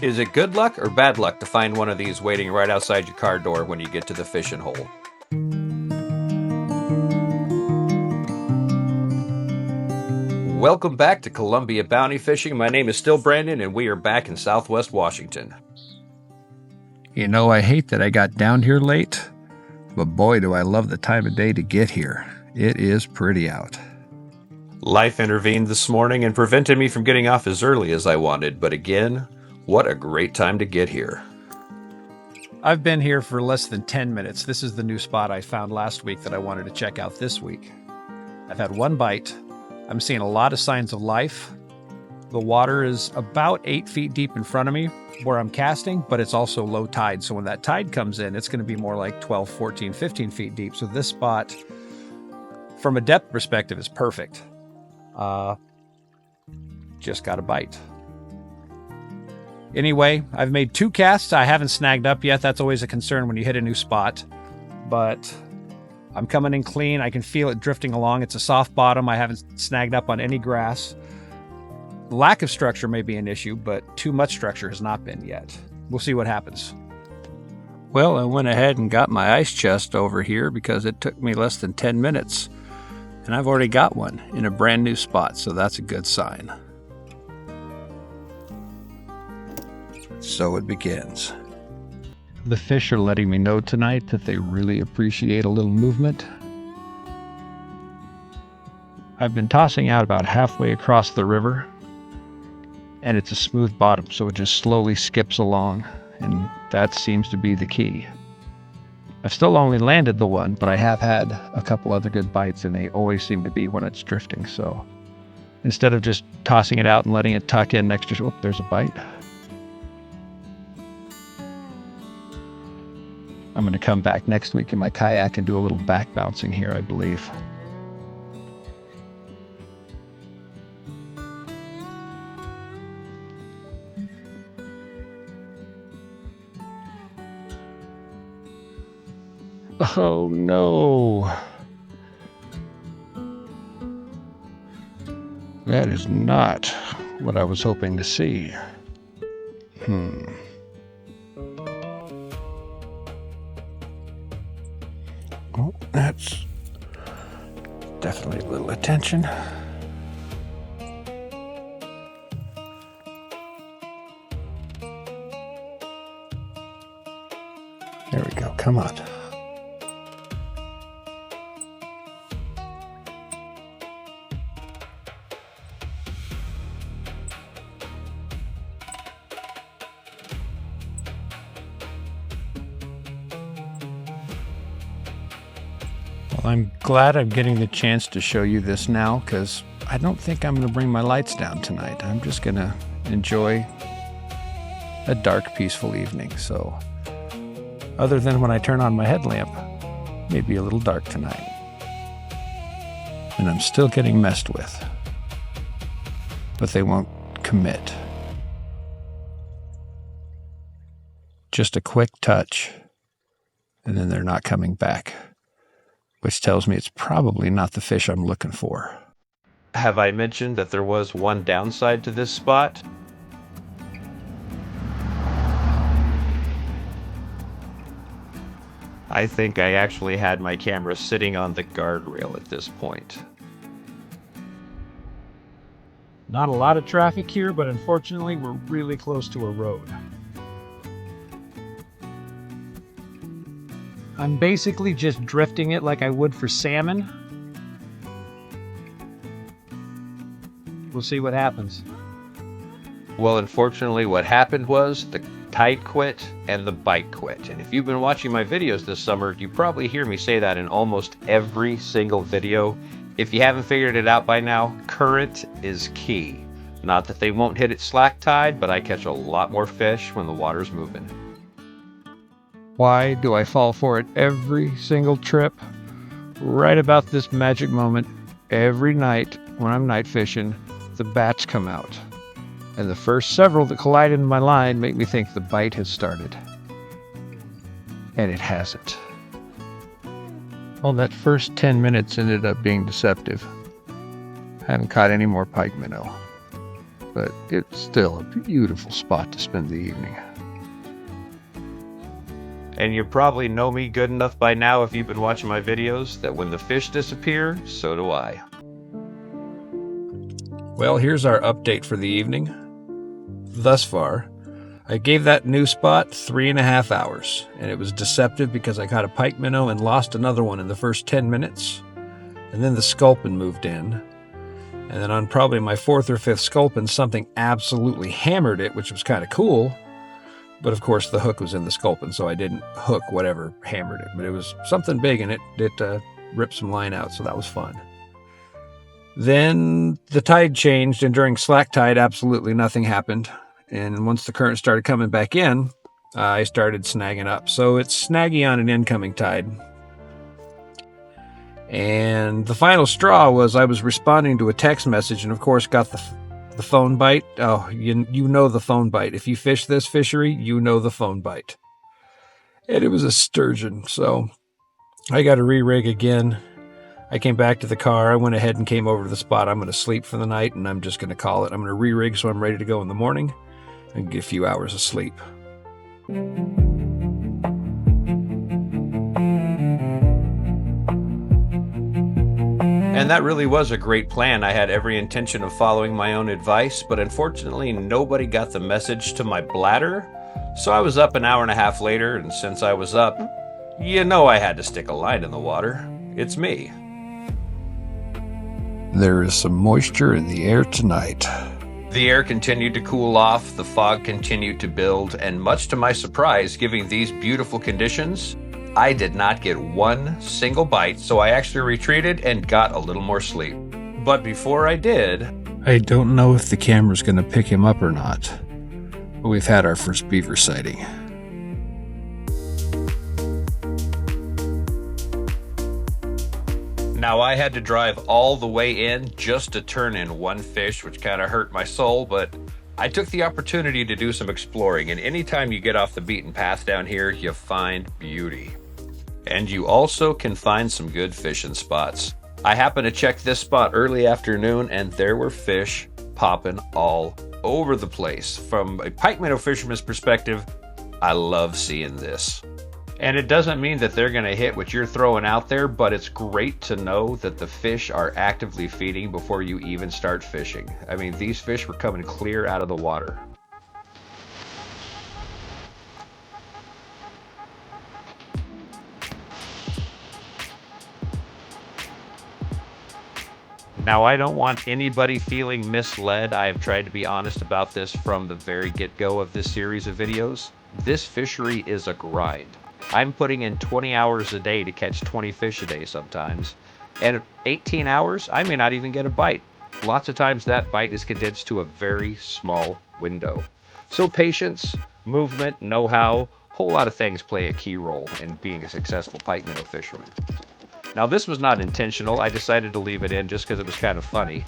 Is it good luck or bad luck to find one of these waiting right outside your car door when you get to the fishing hole? Welcome back to Columbia Bounty Fishing. My name is still Brandon, and we are back in Southwest Washington. You know, I hate that I got down here late, but boy, do I love the time of day to get here. It is pretty out. Life intervened this morning and prevented me from getting off as early as I wanted, but again, what a great time to get here. I've been here for less than 10 minutes. This is the new spot I found last week that I wanted to check out this week. I've had one bite. I'm seeing a lot of signs of life. The water is about 8 feet deep in front of me where I'm casting, but it's also low tide. So when that tide comes in, it's going to be more like 12, 14, 15 feet deep. So this spot, from a depth perspective, is perfect. Just got a bite. Anyway, I've made 2 casts I haven't snagged up yet. That's always a concern when you hit a new spot. But I'm coming in clean. I can feel it drifting along. It's a soft bottom. I haven't snagged up on any grass. Lack of structure may be an issue, but too much structure has not been yet. We'll see what happens. Well, I went ahead and got my ice chest over here because it took me less than 10 minutes. And I've already got one in a brand new spot, so that's a good sign. So it begins. The fish are letting me know tonight that they really appreciate a little movement. I've been tossing out about halfway across the river, and it's a smooth bottom, so it just slowly skips along, and that seems to be the key. I've still only landed the one, but I have had a couple other good bites, and they always seem to be when it's drifting, so instead of just tossing it out and letting it tuck in next to, oh, there's a bite. I'm going to come back next week in my kayak and do a little back bouncing here, I believe. Oh no. That is not what I was hoping to see. Oh, that's definitely a little attention. There we go, come on. I'm glad I'm getting the chance to show you this now, because I don't think I'm going to bring my lights down tonight. I'm just going to enjoy a dark, peaceful evening. So, other than when I turn on my headlamp, maybe a little dark tonight. And I'm still getting messed with. But they won't commit. Just a quick touch, and then they're not coming back. Which tells me it's probably not the fish I'm looking for. Have I mentioned that there was one downside to this spot? I think I actually had my camera sitting on the guardrail at this point. Not a lot of traffic here, but unfortunately we're really close to a road. I'm basically just drifting it like I would for salmon. We'll see what happens. Well, unfortunately, what happened was the tide quit and the bite quit. And if you've been watching my videos this summer, you probably hear me say that in almost every single video. If you haven't figured it out by now, current is key. Not that they won't hit at slack tide, but I catch a lot more fish when the water's moving. Why do I fall for it every single trip? Right about this magic moment, every night when I'm night fishing, the bats come out. And the first several that collide in my line make me think the bite has started. And it hasn't. Well, that first 10 minutes ended up being deceptive. I haven't caught any more pikeminnow. but it's still a beautiful spot to spend the evening. And you probably know me good enough by now if you've been watching my videos that when the fish disappear, so do I. Well, here's our update for the evening. Thus far, I gave that new spot 3.5 hours, and it was deceptive because I caught a pikeminnow and lost another one in the first 10 minutes. And then the sculpin moved in. And then on probably my 4th or 5th sculpin, something absolutely hammered it, which was kind of cool. But of course, the hook was in the sculpin, so I didn't hook whatever hammered it. But it was something big, and it ripped some line out, so that was fun. Then the tide changed, and during slack tide, absolutely nothing happened. And once the current started coming back in, I started snagging up. So it's snaggy on an incoming tide. And the final straw was I was responding to a text message, and of course got the phone bite. Oh, you know the phone bite. If you fish this fishery, you know the phone bite. And it was a sturgeon, so I got to re-rig again. I came back to the car. I went ahead and came over to the spot. I'm going to sleep for the night, and I'm just going to call it. I'm going to re-rig so I'm ready to go in the morning and get a few hours of sleep. And that really was a great plan. I had every intention of following my own advice, but unfortunately nobody got the message to my bladder. So I was up an hour and a half later, and since I was up, you know I had to stick a line in the water. It's me. There is some moisture in the air tonight. The air continued to cool off, the fog continued to build, and much to my surprise, given these beautiful conditions, I did not get one single bite, so I actually retreated and got a little more sleep. But before I did... I don't know if the camera's going to pick him up or not, but we've had our first beaver sighting. Now, I had to drive all the way in just to turn in one fish, which kind of hurt my soul, but I took the opportunity to do some exploring, and anytime you get off the beaten path down here, you find beauty. And you also can find some good fishing spots. I happened to check this spot early afternoon, and there were fish popping all over the place. From a pikeminnow fisherman's perspective, I love seeing this. And it doesn't mean that they're going to hit what you're throwing out there, but it's great to know that the fish are actively feeding before you even start fishing. I mean, these fish were coming clear out of the water. Now, I don't want anybody feeling misled. I have tried to be honest about this from the very get-go of this series of videos. This fishery is a grind. I'm putting in 20 hours a day to catch 20 fish a day sometimes. And at 18 hours, I may not even get a bite. Lots of times that bite is condensed to a very small window. So patience, movement, know-how, a whole lot of things play a key role in being a successful pikeminnow fisherman. Now, this was not intentional. I decided to leave it in just because it was kind of funny.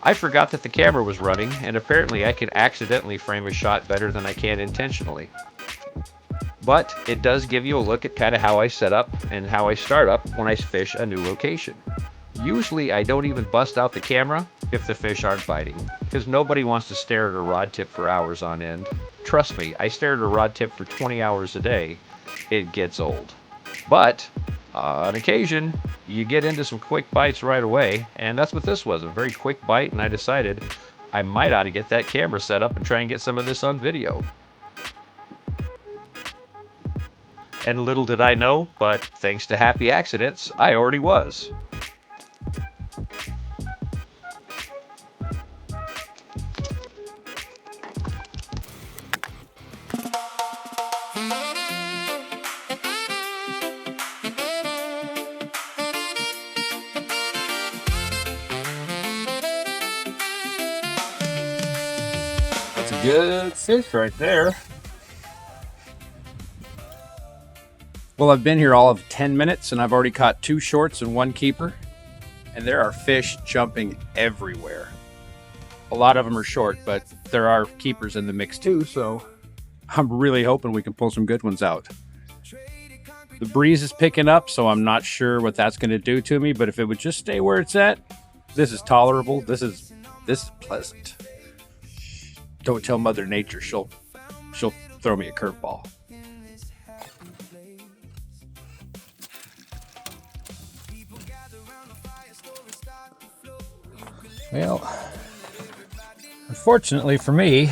I forgot that the camera was running, and apparently I can accidentally frame a shot better than I can intentionally. But it does give you a look at kind of how I set up and how I start up when I fish a new location. Usually I don't even bust out the camera if the fish aren't biting, because nobody wants to stare at a rod tip for hours on end. Trust me, I stare at a rod tip for 20 hours a day. It gets old. But on occasion, you get into some quick bites right away, and that's what this was, a very quick bite, and I decided I might ought to get that camera set up and try and get some of this on video. And little did I know, but thanks to happy accidents, I already was. That's a good fish right there. Well, I've been here all of 10 minutes, and I've already caught 2 shorts and 1 keeper. And there are fish jumping everywhere. A lot of them are short, but there are keepers in the mix too, so I'm really hoping we can pull some good ones out. The breeze is picking up, so I'm not sure what that's going to do to me, but if it would just stay where it's at, this is tolerable. This is pleasant. Don't tell Mother Nature, she'll throw me a curveball. Well, unfortunately for me,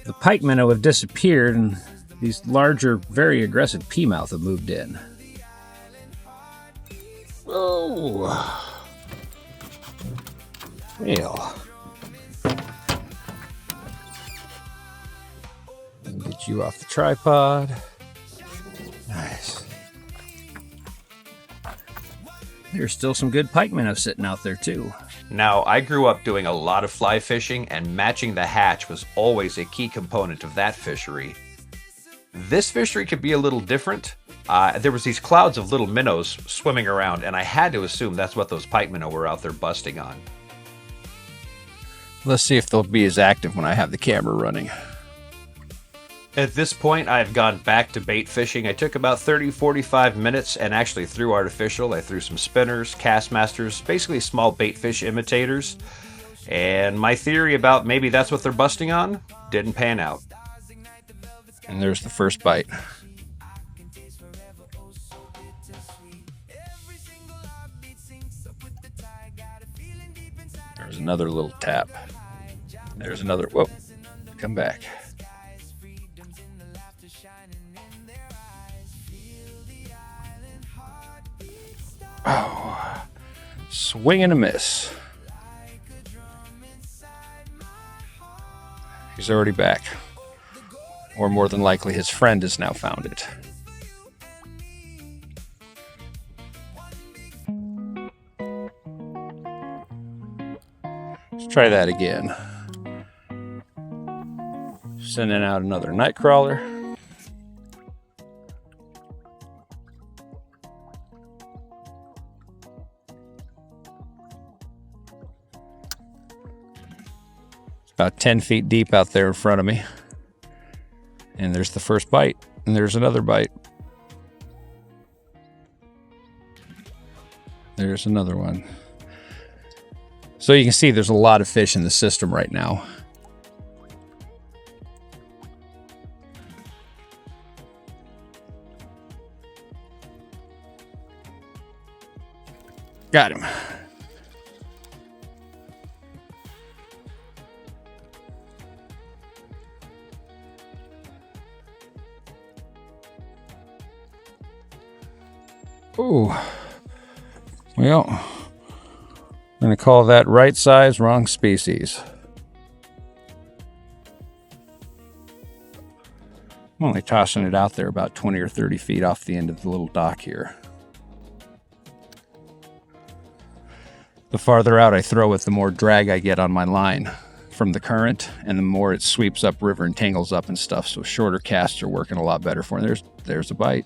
the pikeminnow have disappeared and these larger, very aggressive peamouth have moved in. Oh. Well. Get you off the tripod. Nice. There's still some good pikeminnow sitting out there too. Now, I grew up doing a lot of fly fishing, and matching the hatch was always a key component of that fishery. This fishery could be a little different. There was these clouds of little minnows swimming around, and I had to assume that's what those pikeminnow were out there busting on. Let's see if they'll be as active when I have the camera running. At this point, I've gone back to bait fishing. I took about 30-45 minutes and actually threw artificial. I threw some spinners, castmasters, basically small bait fish imitators. And my theory about maybe that's what they're busting on didn't pan out. And there's the first bite. There's another little tap. There's another, whoa, come back. Oh, swing and a miss. He's already back. Or more than likely, his friend has now found it. Let's try that again. Sending out another night crawler. About 10 feet deep out there in front of me. And there's the first bite. And there's another bite. There's another one. So you can see there's a lot of fish in the system right now. Got him. Ooh. Well, I'm going to call that right size, wrong species. I'm only tossing it out there about 20 or 30 feet off the end of the little dock here. The farther out I throw it, the more drag I get on my line from the current, and the more it sweeps up river and tangles up and stuff. So shorter casts are working a lot better for me. There's a bite.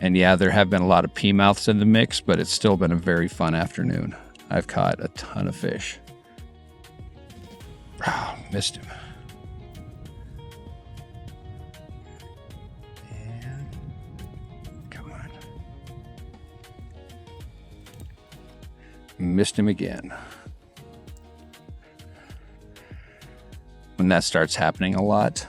And yeah, there have been a lot of peamouths in the mix, but it's still been a very fun afternoon. I've caught a ton of fish. Oh, missed him. And come on. Missed him again. When that starts happening a lot,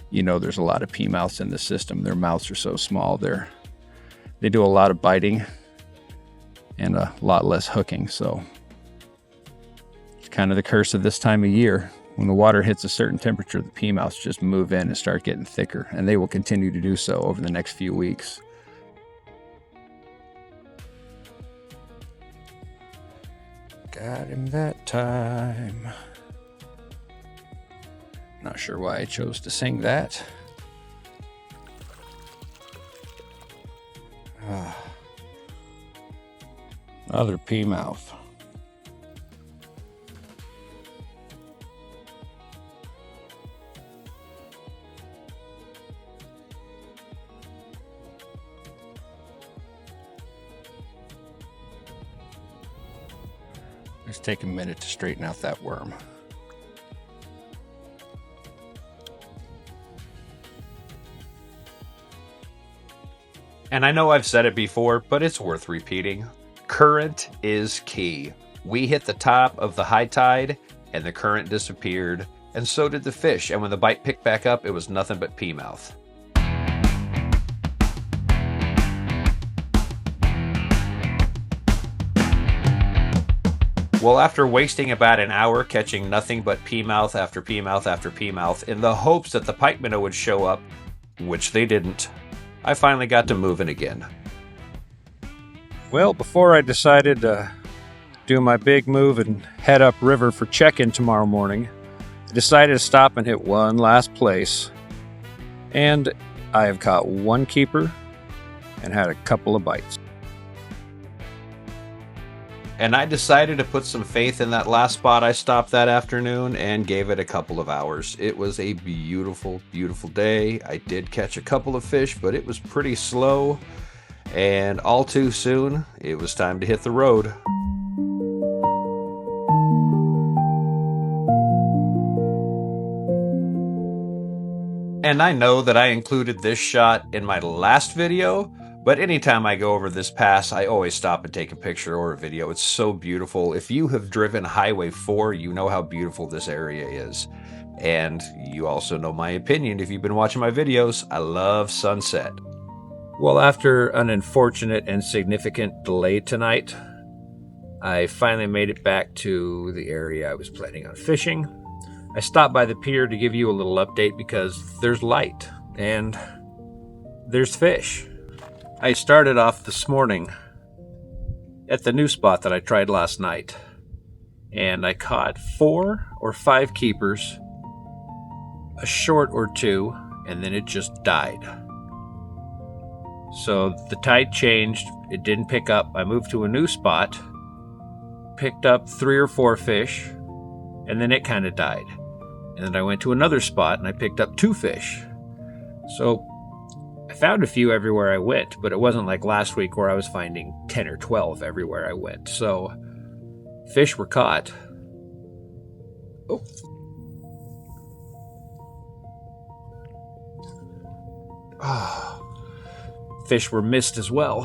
you know there's a lot of peamouths in the system. Their mouths are so small, they do a lot of biting and a lot less hooking, so it's kind of the curse of this time of year. When the water hits a certain temperature, the peamouths just move in and start getting thicker, and they will continue to do so over the next few weeks. Got him that time. Not sure why I chose to sing that. Another peamouth. Let's take a minute to straighten out that worm. And I know I've said it before, but it's worth repeating. Current is key. We hit the top of the high tide and the current disappeared, and so did the fish. And when the bite picked back up, it was nothing but pea mouth. Well, after wasting about an hour catching nothing but pea mouth after pea mouth after pea mouth in the hopes that the pikeminnow would show up, which they didn't, I finally got to moving again. Well, before I decided to do my big move and head upriver for check-in tomorrow morning, I decided to stop and hit one last place. And I have caught one keeper and had a couple of bites. And I decided to put some faith in that last spot I stopped that afternoon and gave it a couple of hours. It was a beautiful, beautiful day. I did catch a couple of fish, but it was pretty slow. And all too soon, it was time to hit the road. And I know that I included this shot in my last video, but anytime I go over this pass, I always stop and take a picture or a video. It's so beautiful. If you have driven Highway 4, you know how beautiful this area is. And you also know my opinion if you've been watching my videos. I love sunset. Well, after an unfortunate and significant delay tonight, I finally made it back to the area I was planning on fishing. I stopped by the pier to give you a little update because there's light and there's fish. I started off this morning at the new spot that I tried last night, and I caught 4 or 5 keepers, a short or 2, and then it just died. So the tide changed, it didn't pick up. I moved to a new spot, picked up 3 or 4 fish, and then it kind of died. And then I went to another spot and I picked up 2 fish. So I found a few everywhere I went, but it wasn't like last week where I was finding 10 or 12 everywhere I went. So fish were caught. Oh. Fish were missed as well.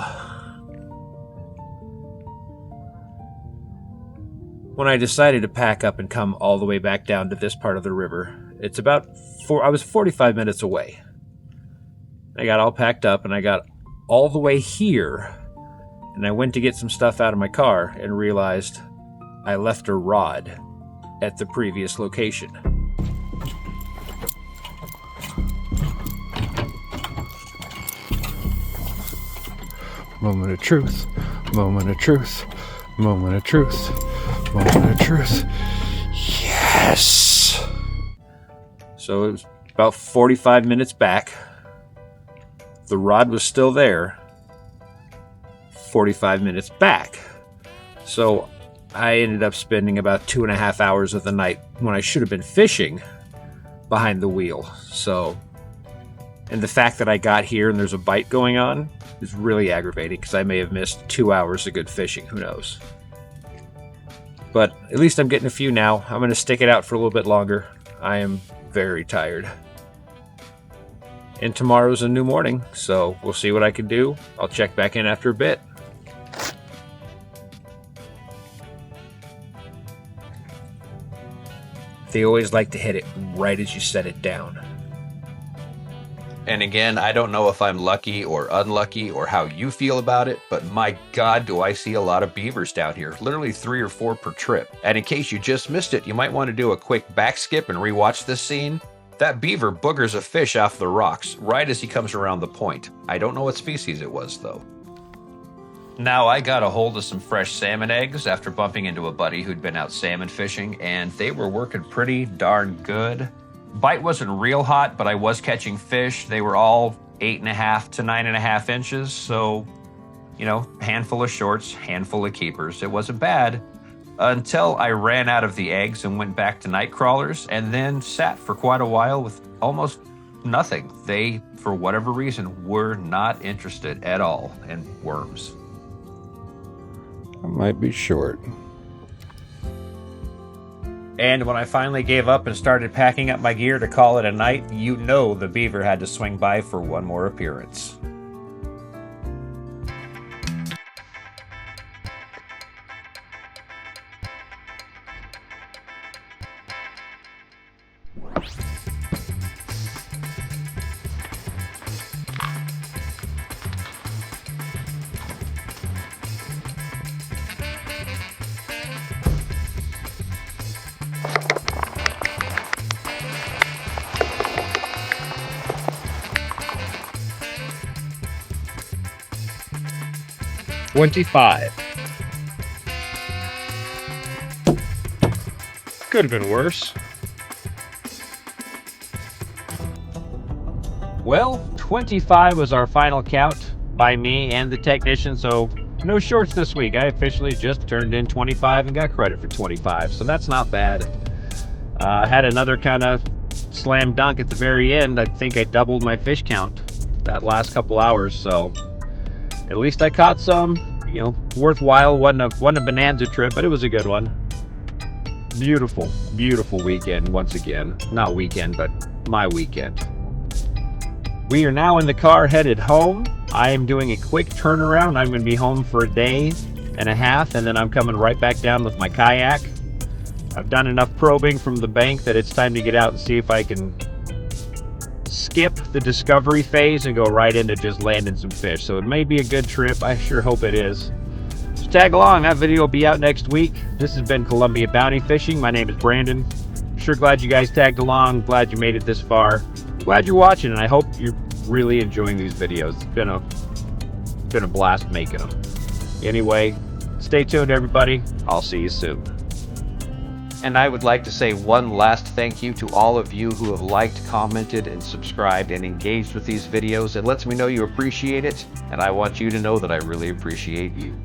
When I decided to pack up and come all the way back down to this part of the river, it's about I was 45 minutes away. I got all packed up and I got all the way here, and I went to get some stuff out of my car and realized I left a rod at the previous location. Moment of truth, moment of truth, moment of truth, moment of truth. Yes! So it was about 45 minutes back. The rod was still there. 45 minutes back. So I ended up spending about 2.5 hours of the night when I should have been fishing behind the wheel. So, and the fact that I got here and there's a bite going on is really aggravating because I may have missed 2 hours of good fishing. Who knows? But at least I'm getting a few now. I'm going to stick it out for a little bit longer. I am very tired. And tomorrow's a new morning, so we'll see what I can do. I'll check back in after a bit. They always like to hit it right as you set it down. And again, I don't know if I'm lucky or unlucky or how you feel about it, but my God, do I see a lot of beavers down here. Literally 3 or 4 per trip. And in case you just missed it, you might want to do a quick back skip and rewatch this scene. That beaver boogers a fish off the rocks right as he comes around the point. I don't know what species it was, though. Now, I got a hold of some fresh salmon eggs after bumping into a buddy who'd been out salmon fishing, and they were working pretty darn good. Bite wasn't real hot, but I was catching fish. They were all 8.5 to 9.5 inches, so, handful of shorts, handful of keepers. It wasn't bad. Until I ran out of the eggs and went back to night crawlers, and then sat for quite a while with almost nothing. They, for whatever reason, were not interested at all in worms. I might be short. And when I finally gave up and started packing up my gear to call it a night, the beaver had to swing by for one more appearance. 25. Could have been worse. Well, 25 was our final count by me and the technician, so no shorts this week. I officially just turned in 25 and got credit for 25, so that's not bad. I had another kind of slam dunk at the very end. I think I doubled my fish count that last couple hours, so at least I caught some, you know, worthwhile. Wasn't a bonanza trip, but it was a good one. Beautiful, beautiful weekend once again. Not weekend, but my weekend. We are now in the car headed home. I am doing a quick turnaround. I'm going to be home for a day and a half, and then I'm coming right back down with my kayak. I've done enough probing from the bank that it's time to get out and see if I can skip the discovery phase and go right into just landing some fish. So it may be a good trip. I sure hope it is. So tag along. That video will be out next week. This has been Columbia Bounty Fishing. My name is Brandon. Sure glad you guys tagged along. Glad you made it this far. Glad you're watching, and I hope you're really enjoying these videos. It's been a blast making them. Anyway, stay tuned, everybody. I'll see you soon. And I would like to say one last thank you to all of you who have liked, commented, and subscribed and engaged with these videos. It lets me know you appreciate it, and I want you to know that I really appreciate you.